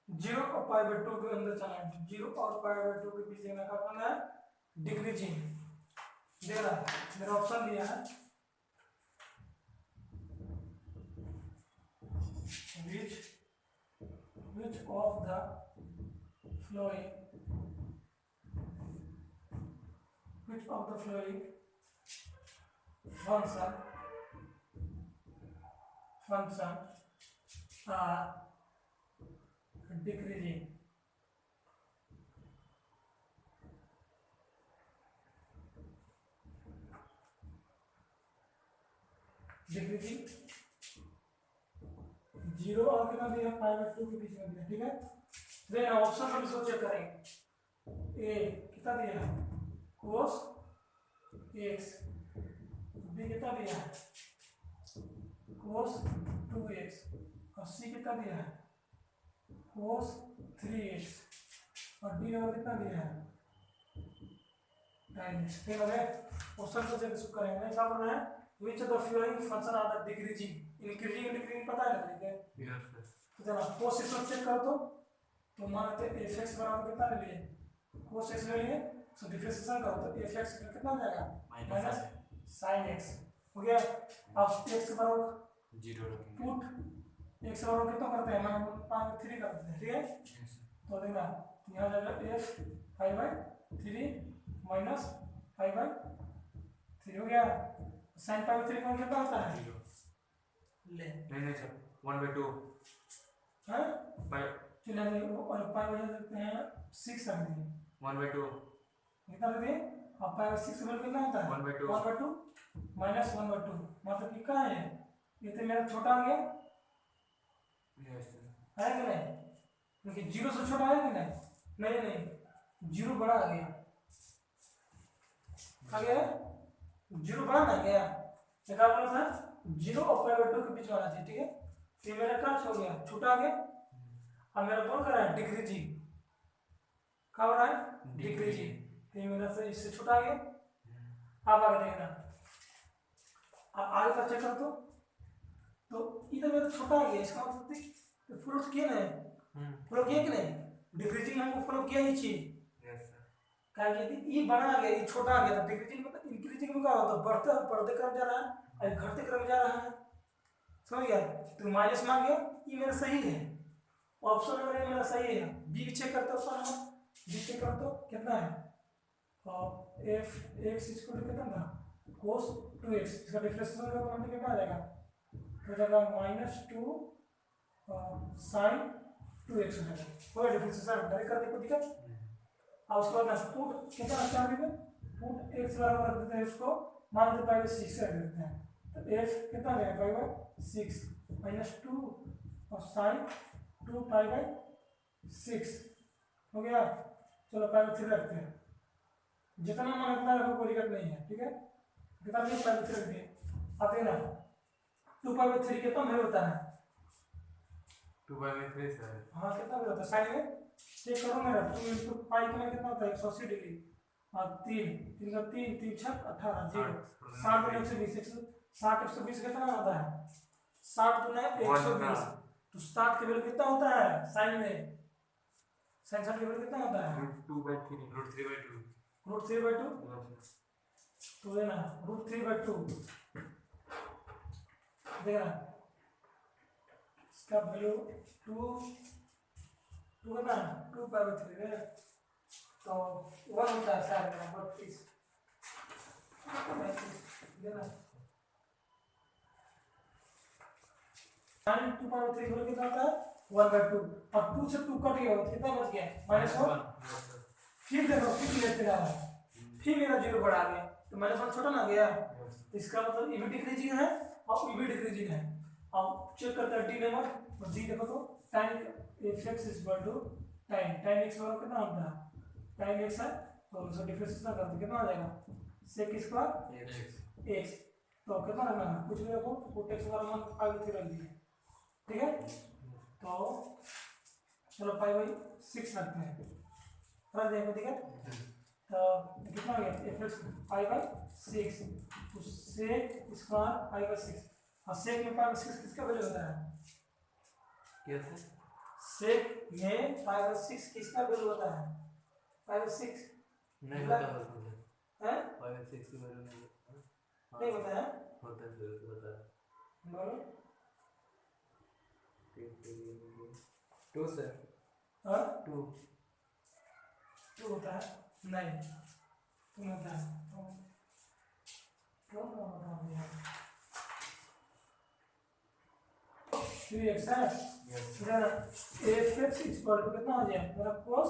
0 और पाई बाई 2 के अंदर चला है, 0 और पाई बाई 2 के बीच में क्या करना है, डिक्रीजिंग दे रहा है, मेरा ऑप्शन दिया है which of the following function are decreasing, zero और कितना दिया, पाई बाई 2 के बीच में दिया, ठीक है। देन ऑप्शन हम इसको चेक करेंगे, ए कितना दिया है cos x, बी कितना दिया है cos 2x, और सी कितना दिया है cos 3x, और डी नंबर कितना दिया है tan x, ठीक है। ऑप्शन को चेक इसको करेंगे, क्या करना है, which of the following function are the decreasing, increasing decreasing पता है ना तरीके, तो चलो cos x चेक करो तो मान लेते हैं fx बराबर कितना ले लिए, cos x ले लिए, तो डिफरेंशिएशन करो तो fx कितना हो जाएगा माइनस sin x, हो गया। अब x बराबर 0 पुट x बराबर कितना करते हैं, माइनस 3 कर देते हैं, ठीक है। तो देखना यहाँ जाएगा f pi by 3 minus pi by 3 हो गया, sin पाई बाई 3 का कितना होता है, ले नहीं सर 1/2 हैं पाई, चलिए और पाई बजा देते हैं 6 कर देंगे, 1/2 कितना कर दिए, अब पाई बाई 6 बराबर कितना होता है 1/2 माइनस 1/2, मतलब कि क्या है, ये तो मेरा छोटा आ गया यस है कि नहीं, क्योंकि 0 से छोटा है कि नहीं, नहीं 0 बड़ा आ गया, आ गया 0 बड़ा ना गया, क्या बोला था 0 और पाई बाई 2 के बीच वाला चीज, ठीक है। ये मेरा क्या हो गया, छोटा आ गया, अब मेरा कौन कर रहा है डिक्रीजिंग, क्या हो रहा है डिक्रीजिंग, तो ये मेरा से इससे छोटा आ गया। अब आगे देखना, अब आगे का चेक कर तो इधर मेरा छोटा आ गया, इसका मतलब फॉलो किया ना, फॉलो किया कि नहीं, डिक्रीजिंग हमको फॉलो किया ही चीज, यस सर क्या कि ये बड़ा आ गया, ये छोटा आ गया, तो डिक्रीजिंग मतलब इंक्रीजिंग में क्या होता है, बढ़ते क्रम जा रहा है और घटते क्रम जा रहा है, समझ गया। तो माइनस में आ गया, ये मेरा सही है, ऑप्शन नंबर मेरा सही है, बी चेक करते हो, ऑप्शन नंबर बी चेक करते हो कितना है, और एफ एक्स इक्वल टू कितना था cos 2x, इसका डिफरेंशिएशन करो तो कितना आ जाएगा, तो जाएगा -2 sin 2x हो जाएगा, कोई डिफरेंशिएशन डायरेक्ट कर देखो दिक्कत। अब उसके बाद पुट कितना रखते हैं, पुट x बराबर रख देते हैं, इसको मान लेते पाई बाई 6 रख देते हैं, तो f कितना आ जाएगा पाई बाई 6 -2 और sin 2 पाई बाई 6 हो गया। चलो पाई बाई 3 रखते हैं, जितना मन उतना रखो, कोई दिक्कत नहीं है, ठीक है। कितना भी पाई बाई 3 रख दिए, अब देखना 2 पाई बाई 3 कितना में होता है, 2/3 सर, हाँ कितना में होता है, साइन में चेक करो मेरा, 2 इंटू पाई का कितना होता है 180 डिग्री, और 3 का 3 3 6 18 0 60 गुना 120 60 120 कितना होता है 60 गुना 120, तो 60 की वैल्यू कितना होता है साइन में, साइन 60 की वैल्यू कितना होता है √2/3 √3/2 √3/2, तो देना √3/2 देखना, इसका वैल्यू 2 कितना 2 पाई बाई 3 है, तो 1 होता है साइन में 32 देना, sin 2 पाई बाई 3 कितना होता है 1/2, और 2 से 2 कट गया तो कितना बच गया -1, फिर देखो फिर लेते जा रहा है, फिर मेरा 0 बढ़ा गया, तो -1 छोटा ना गया, इसका मतलब ये भी डिक्रीजिंग है और ये भी डिक्रीजिंग है। अब चेक करते हैं डी नंबर, और डी देखो तो tan fx tan x बराबर कितना होता है tan x है, तो उसका डिफरेंशिएशन करते कितना आ जाएगा sec स्क्वायर x, तो कितना रखना है कुछ भी रखो, पुट x बराबर पाई बाई 3 रख दिए, ठीक है। तो चलो पाई बाई 6 रखते हैं, रख देंगे, ठीक है। तो कितना हो गया fx पाई बाई 6, तो sec स्क्वायर पाई बाई 6, और सेक में पाई बाई सिक्स किसका वैल्यू होता है? कैसे? सेक में पाई बाई सिक्स किसका वैल्यू होता है? पाई बाई सिक्स नहीं होता मुझे है, 5/6 की वैल्यू नहीं होता। नहीं होता है, होता है जरूर होता है। बोलो 2 से हाँ 2 टू होता है, नहीं टू होता है, क्यों ना बता दिया? 3x है, मेरा f(x) इक्वल टू कितना हो जाए? मेरा cos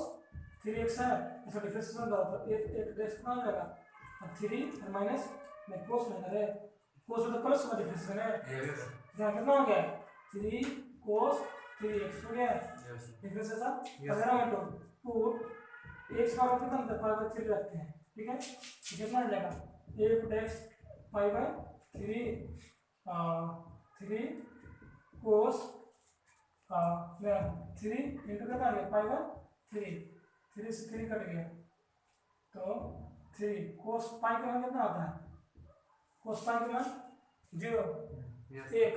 3x है, इसका डिफरेंशिएशन करो तो एक कितना हो जाएगा? और 3 और माइनस में cos में करे, cos तो प्लस में डिफरेंशिएशन है, यहाँ कितना हो गया? 3 cos 3x हो गया डिफरेंशिएशन। अगर हम पुट x का मतलब कितना पाई बाई 3 रखते हैं, ठीक है, तो कितना हो जाएगा? f(x) पाई बाई 3 cos मेरा 3 इंटू कितना आ गया? पाई बाई 3 से 3 कट गया तो 3 cos पाई का मान कितना आता है? cos पाई का मान 0 1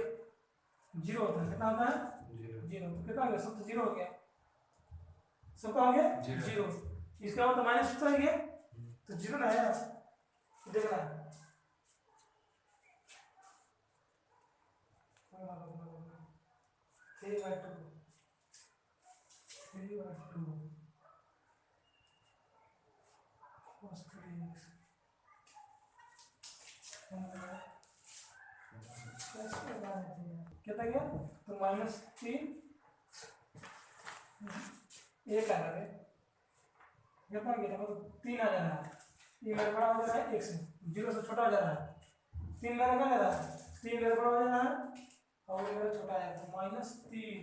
0 होता है, कितना होता है? 0 तो कितना हो गया? सब तो 0 हो गया, सबका हो गया 0, इसका मतलब माइनस कितना हो गया? तो 0 ना है, देखना 3/2 cos 3x कितना गया? तो -3 एक आ रहा है, कितना गया? मतलब 3 आ जा रहा है, ये मेरा बड़ा हो जा रहा है 1 से, 0 से छोटा हो जा रहा है, 3 मेरा क्या जा रहा है? 3 मेरा बड़ा हो जा रहा है और ये मेरा छोटा है, तो -3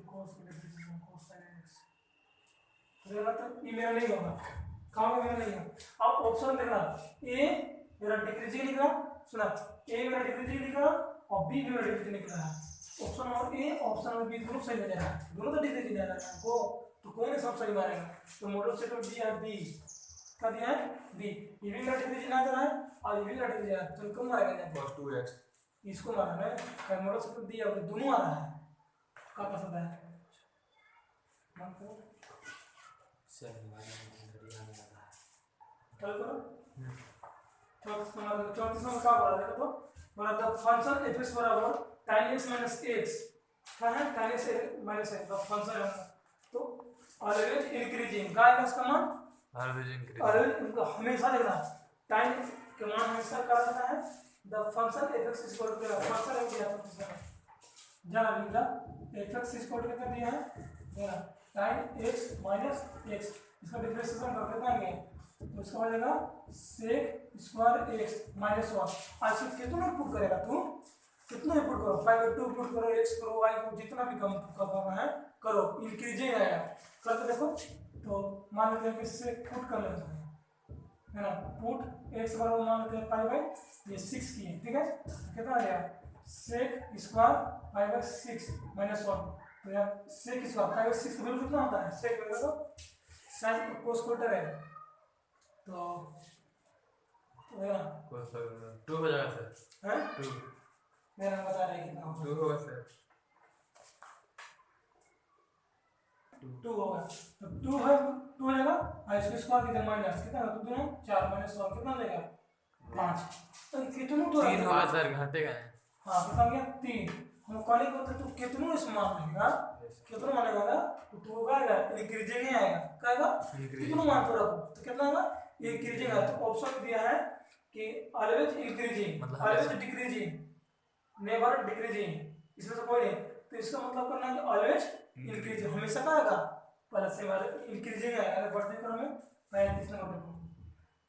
cos cos sin x, तो ये मतलब ये मेरा नहीं होगा, कहाँ में मेरा नहीं होगा। अब ऑप्शन देखना, ए मेरा डिक्रीजिंग लिख रहा, सुना, ए मेरा डिक्रीजिंग लिख रहा और बी मेरा डिक्रीजिंग लिख रहा है, option number A option number B दोनों सही हो जाएगा, दोनों तो डिक्रीजिंग आ रहा है को, तो कौन सब सही मारेगा? तो मॉडल सेट ऑफ डी है बी का दिया है बी, ये भी मेरा डिक्रीजिंग आ जा रहा है और ये भी मेरा डिक्रीजिंग आ रहा है, तो इनको मारेगा cos 2x इसको मारना है, मॉडल सेट ऑफ डी है दोनों आ रहा है, क्या पसंद है? चलो करो 34 नंबर क्या बोला देखो, तो बोला द फंक्शन f(x) बराबर tan x माइनस x, क्या है? tan x minus x the function है, तो ऑलवेज इंक्रीजिंग, क्या है इसका मान? ऑलवेज इनको हमेशा देखना, tan के मान हमेशा क्या रहता है? The function f(x) equal to function है दिया तो किसका जाना लिखा f(x) इक्वल टू कितना दिया है? देना tan x माइनस x, इसका डिफरेंशिएशन करके कितना आएगा? तो इसका हो जाएगा sec स्क्वायर x माइनस 1, आज से कितना पुट करेगा तू? कितना पुट करो, 5/2 पुट करो, x करो, y को जितना भी कम करना है करो, इंक्रीजिंग आएगा करके देखो। तो मान लेते हैं कि sec पुट कर लेते हैं, है ना, पुट x बराबर मान लेते हैं पाई बाई ये 6 की है, ठीक है, कितना आ गया? sec square pi by 6 minus 1, तो यहाँ sec स्क्वायर पाई बाई 6 का वैल्यू कितना होता है? sec वैल्यू तो sin cos स्क्वायर है, तो ना 2 हो जाएगा सर, हैं 2 मेरा बता रहे कितना होगा? 2 होगा सर, 2 होगा, तो 2 है 2 हो जाएगा और इसके स्क्वायर कितना माइनस कितना तो दोनों 4 माइनस 1 कितना देगा? 5, तो कितनों तो 3 होगा सर, घटेगा नहीं। हाँ कितना गया? 3, हम कॉलिंग करते तो कितनों इसमें मान लेगा, कितनों मानेगा ना, तो 2 का आएगा, इंक्रीजिंग ही आएगा, क्या आएगा? कितनों मान तो रखो, तो कितना आएगा? इंक्रीजिंग है, तो ऑप्शन दिया है कि always increasing, always decreasing, never decreasing, इसमें से कोई नहीं, तो इसका मतलब करना है कि ऑलवेज इंक्रीजिंग, हमेशा क्या आएगा? प्लस से वाले इंक्रीजिंग आएगा। अगर बढ़ते क्रम में 35 नंबर देखो,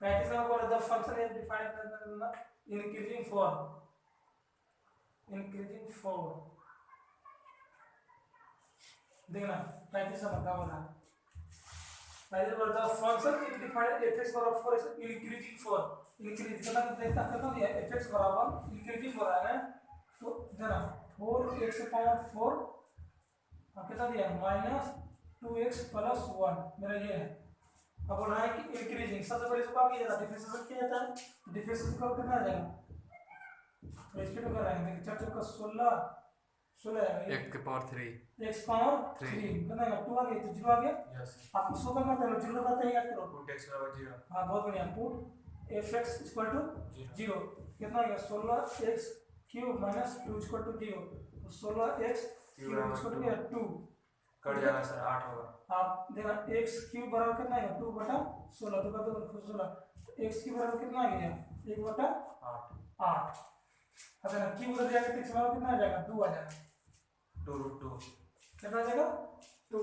35 नंबर पर द फंक्शन इज डिफाइंड करना इंक्रीजिंग फॉर देखना 35 नंबर का बोला, पहले बोला the function is defined f(x) बराबर 4 इंक्रीजिंग फॉर, इंक्रीज करना देखता कितना दिया f(x) बराबर इंक्रीजिंग हो रहा है, तो देना 4x पावर 4 और कितना दिया माइनस 2x प्लस 1, मेरा ये है। अब बोल रहा है कि इंक्रीजिंग, सबसे पहले इसको क्या किया जाता है? डिफरेंशिएशन किया जाता है, डिफरेंशिएशन करो कितना आ जाएगा? तो इसके तो कर रहे हैं, देखिए 4 चौका 16, 16 आएगा, x के पावर 3 x पावर 3 कितना आएगा, 2 आ गया, तो 0 आ गया। यस आप इसको क्या करते हो, 0 करते हैं, याद करो। पुट x बराबर 0 हाँ बहुत बढ़िया, पुट fx इक्वल टू 0 कितना आ गया, 16x cube minus 2 equal to 0, तो 16x cube equal to 2 cut जाएगा सर 8 होगा। आप देखना x क्यूब बराबर कितना आएगा, 2 बटा 16, 2 का 2 16, तो x क्यूब बराबर कितना आ गया, 1 बटा 8। अगर क्यूब उधर जाएगा तो x बराबर कितना आ जाएगा, 2 आ जाएगा, 2√2 कितना आ जाएगा 2।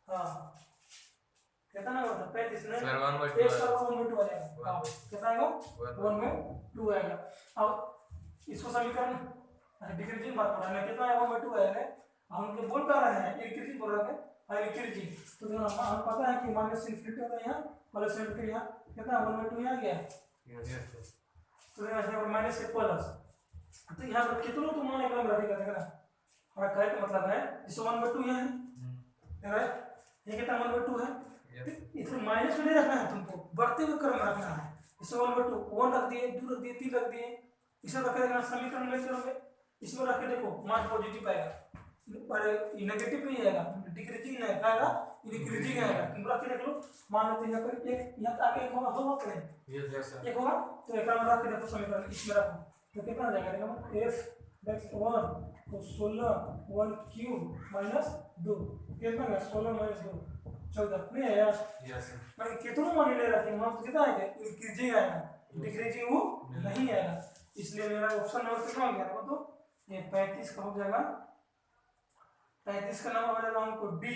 हाँ कितना होगा 35 में सर 1/2 x बराबर 1/2 आ जाएगा। हाँ कितना आएगा 1/2 आएगा। अब इसको समीकरण डिक्रीजिंग बात पढ़ा है, कितना आएगा 1/2 आएगा। हम उनके बोल कर रहे हैं इंक्रीजिंग बोल रहे हैं, और इंक्रीजिंग तो हम पता है कि माइनस इनफिनिटी होता है यहाँ, प्लस इनफिनिटी यहाँ, कितना 1/2 यहाँ गया, तो यहाँ माइनस से प्लस, तो यहाँ पर कितना तो मान एकदम रहेगा, देखना हमारा कहने का मतलब है जैसे 1/2 यहाँ है, ये कितना 1/2 है, इधर माइनस में नहीं रखना है तुमको, बढ़ते हुए क्रम रखना है। इसे 1/2 1 रख दिए, 2 रख दिए, 3 रख दिए, इसे रख के देखना समीकरण में करोगे, इसमें रख के देखो मान पॉजिटिव आएगा, पर नेगेटिव नहीं आएगा, डिक्रीजिंग नहीं आएगा, इंक्रीजिंग आएगा। तुम रख के देख लो, मान लेते हैं यहाँ पर एक, यहाँ आगे एक होगा, दो होगा, एक होगा, तो एक रख के देखो समीकरण, इसमें रखो तो कितना आ जाएगा, देखो f(1) तो 16 1 क्यूब माइनस 2 कितना है, 16 माइनस 2 14 नहीं है यार, मैं कितना मान ले रहा हूँ, तो कितना आएगा, इंक्रीजिंग आएगा, डिक्रीजिंग वो नहीं आएगा। इसलिए मेरा ऑप्शन नंबर कितना हो गया, तो ये 35 का हो जाएगा, 35 का नंबर हो जाएगा हमको डी,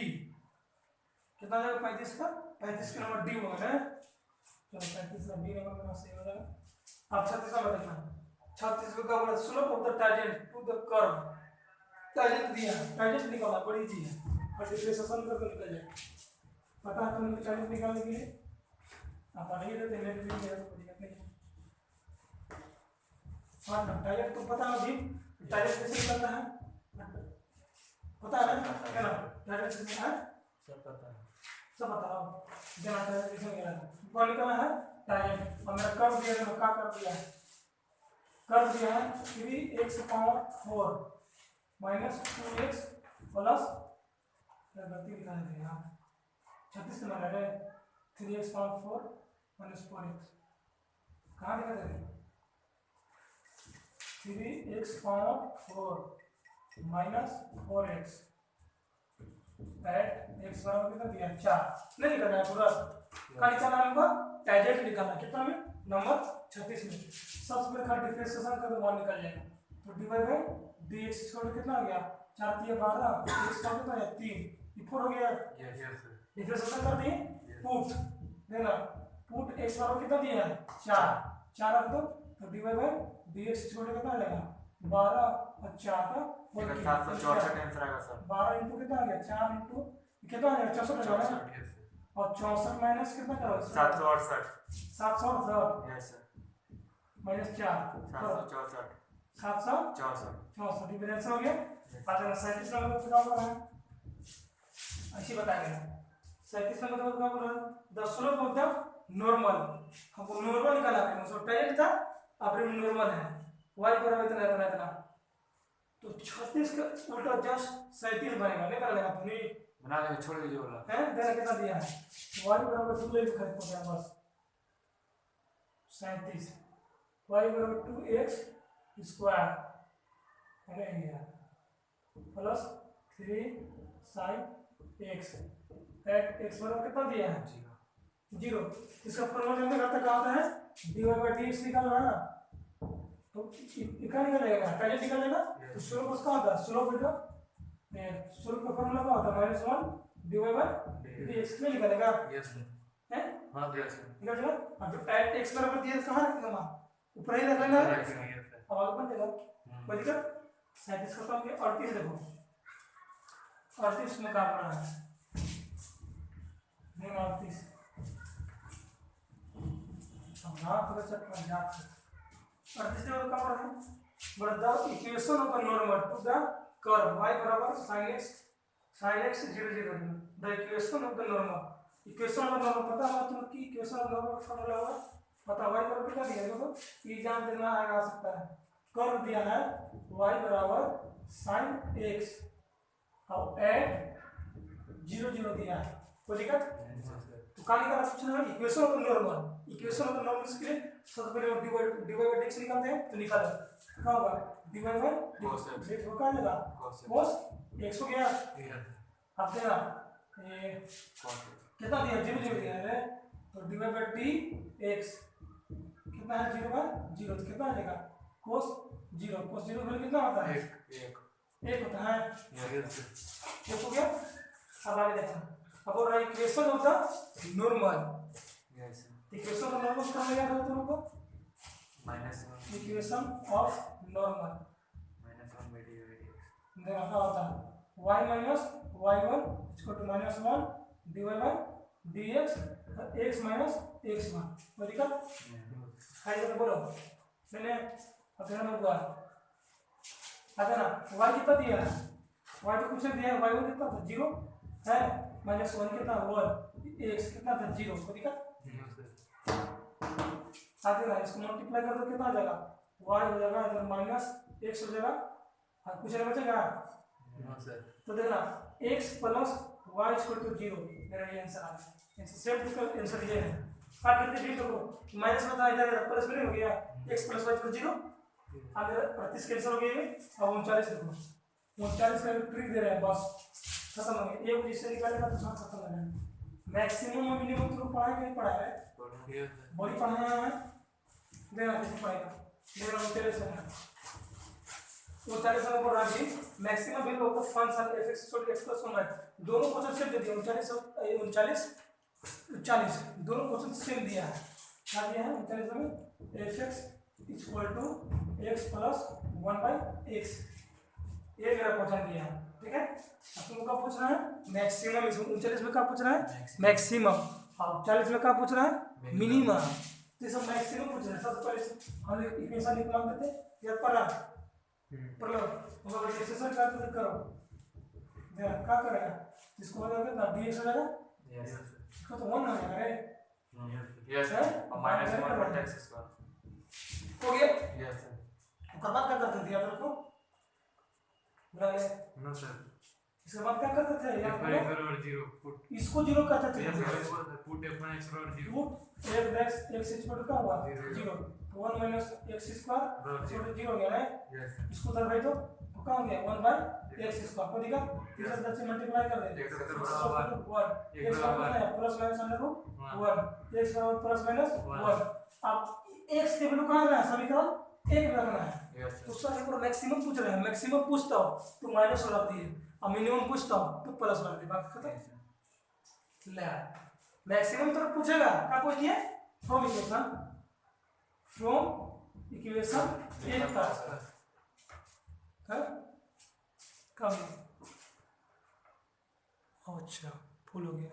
कितना जाएगा 35 का, 35 का नंबर डी होगा ना, चलो 35 का डी नंबर मेरा सही हो जाएगा। अब 36 नंबर देखना, 36 का बोला slope of the tangent to the curve, tangent दिया, टैंजेंट निकालना बड़ी चीज है, और डिफरेंशिएशन करके निकल जाए, पता है तुमने टैंजेंट निकालने के लिए, आप नहीं देते मेरे लिए मेरा तो दिक्कत नहीं है। हाँ टैंजेंट तो पता है, अभी टैंजेंट कैसे निकलता है पता है ना, क्या ना टैंजेंट कितना है, सब पता है, देना टैंजेंट कितना निकला है, कौन निकला है टैंजेंट, और मेरा कर्व दिया है, क्या कर दिया है, कर दिया है 3x power 4 minus 2x plus, गलती लिखा है यहाँ 36 में लगा है, 3x पावर 4 माइनस 4x, कहाँ लिखा था 3x power 4 minus 4x eight x बराबर कितना दिया 4, नहीं निकलना है पूरा, कहाँ निकालना है हमको, टैंजेंट निकालना, कितना में नंबर 36 में, सबसे पहले खाली डिफरेंशिएशन कर दो, मान निकल जाएगा, तो डिवाइड बाय dx इक्वल कितना आ गया 4 3 12, x का कितना है 3, ये 4 हो गया, डिफरेंशिएशन कर दिए, पुट देना, पुट x बराबर कितना दिया है 4 रख दो, तो डिवाइड बाय dx इक्वल कितना आ जाएगा 12 और 4 का 764 आंसर आएगा सर, 12 इंटू कितना आ गया 4 इंटू कितना आ गया 64 आ गया, और 64 माइनस कितना करो 768 768 यस सर, माइनस 4 764 764 डिफरेंस हो गया। अगर 37 नंबर पे क्या बोला है, ऐसे बताएंगे 37 नंबर पे क्या बोला है, the slope of the normal, हमको नॉर्मल निकालना है, उसको टैंजेंट था, अब नॉर्मल है, y बराबर इतना इतना इतना, तो 36 का उल्टा जस्ट 37 बनेगा, निकाल लेगा अपनी, बना देंगे, छोड़ दीजिए बोला है देना कितना दिया है, y बराबर 2 ले लिखा है तो बस 37, y बराबर 2x स्क्वायर है गया plus 3 sin x at x बराबर कितना दिया है 0, इसका फॉर्मूला जानते करते क्या होता है, dy/dx निकालना है, तो इतना निकलेगा पहले निकलेगा, तो स्लोप उसका होता है, स्लोप बेटा स्लोप का फॉर्मूला क्या होता है -1 dy/dx में निकलेगा, यस है हां यस निकल जाएगा। अब जो एट x बराबर दिया कहां रखेगा, ऊपर ही रख लेना है, अब आगे बन जाएगा, कोई दिक्कत 37 खत्म हो गया, 38 देखो 38 मुकाबला है, नहीं 38 अब ना तो चक्कर याद 38 में क्या पढ़ा है, but the equation of the normal to the curve y बराबर sin x 0 0, the equation of the normal, equation of normal पता है तुम्हें कि इक्वेशन ऑफ नॉर्मल का फॉर्मूला होगा, पता y बराबर क्या दिया देखो, ये जान देना आएगा आ सकता है, कर्व दिया है y बराबर sin x और एट 0 0 दिया है, कोई दिक्कत? तो कहाँ निकालना पूछना है? Equation of normal. Equation of normal के लिए सबसे पहले dy बाई dx निकालते हैं, तो निकालो क्या होगा? dy बाई dx वो कहाँ जाएगा? cos x हो गया। अब देना ये कितना दिया? 0 0 दिया है, तो dy बाई dx कितना है? 0 बाई 0, तो कितना आ जाएगा? cos 0 वैल्यू कितना होता है? एक होता है, एक हो गया। अब आगे देखना, अब और equation of the normal. Equation of normal कहाँ लगा था तुम लोग? इक्वेशन ऑफ नॉर्मल देखा क्या होता है? y minus y1 equal to -1 dy by dx x minus x1, कोई दिक्कत है? तो बोलो मैंने अब ध्यान में हुआ आता ना। y कितना दिया है? y तो कुछ नहीं दिया है, y1 कितना था? 0 है, -1 कितना? 1, x कितना था? 0, कोई दिक्कत? आगे ना इसको मल्टीप्लाई कर दो, कितना आ जाएगा? y हो जाएगा इधर माइनस x हो जाएगा और कुछ नहीं बचेगा। तो देखना x plus y equal to 0, मेरा ये आंसर आ गया। आंसर सेम इसका आंसर ये है। क्या करते हैं देखो, माइनस में था इधर प्लस में नहीं हो गया, x प्लस y इक्वल 0, अगर 35 कैंसिल हो गई। अब 39 देखो, 39 का ट्रिक दे रहे हैं, बस खत्म हो गया। एक जिससे निकालेगा तो सब खत्म हो जाएगा। मैक्सिमम और मिनिमम तो पढ़ा नहीं पढ़ा है, बड़ी पढ़ाना है। देखना कैसे पढ़ेगा, देखना 39 है, 39 में पढ़ा कि maximum value of the function f(x) = x + 1 है। दोनों क्वेश्चन सेम दे दिया, 39 दोनों क्वेश्चन सेम दिया है। क्या दिया है? 39 में f(x) = x + 1/x, ये मेरा क्वेश्चन दिया है, ठीक है। अब तुमको क्या पूछना है? मैक्सिमम। इसमें 39 में क्या पूछना है? मैक्सिमम। और 40 में क्या पूछना है? मिनिमम। तो सब मैक्सिमम पूछ रहे हैं। सबसे पहले हम इक्वेशन लिख मांगते थे, याद पड़ा पर लो वो एक्सरसाइज करते करो। देखा क्या करेगा? इसको हो जाएगा ना dx हो जाएगा, इसको तो 1 हो जाएगा रे। यस सर, -1/x² हो गया। Yes sir. उसके बाद क्या करते थे याद रखो? नो सर, इसके बाद क्या करते थे याद f(x) = 0 पुट, इसको 0 करते थे। Put f(x) = 0 put f(x) equal क्या हुआ? 0, तो 1 - x² 0 हो गया है। यस इसको उधर भेज दो तो क्या हो गया? 1/x², को दिखा इधर 10 से मल्टीप्लाई कर दे, x बराबर 1 x बराबर है plus minus under root 1, x बराबर प्लस माइनस 1। अब x के वैल्यू कहां है? समीकरण 1 में रखना है। तो सर एक मैक्सिमम पूछ रहे हैं, मैक्सिमम पूछता हो तो माइनस रख दिए, और मिनिमम पूछता हो तो प्लस रख दिए, बात खत्म। ले मैक्सिमम तो पूछेगा, क्या पूछ दिया? फ्रॉम इक्वेशन 1 तक है कम। अच्छा फुल हो गया।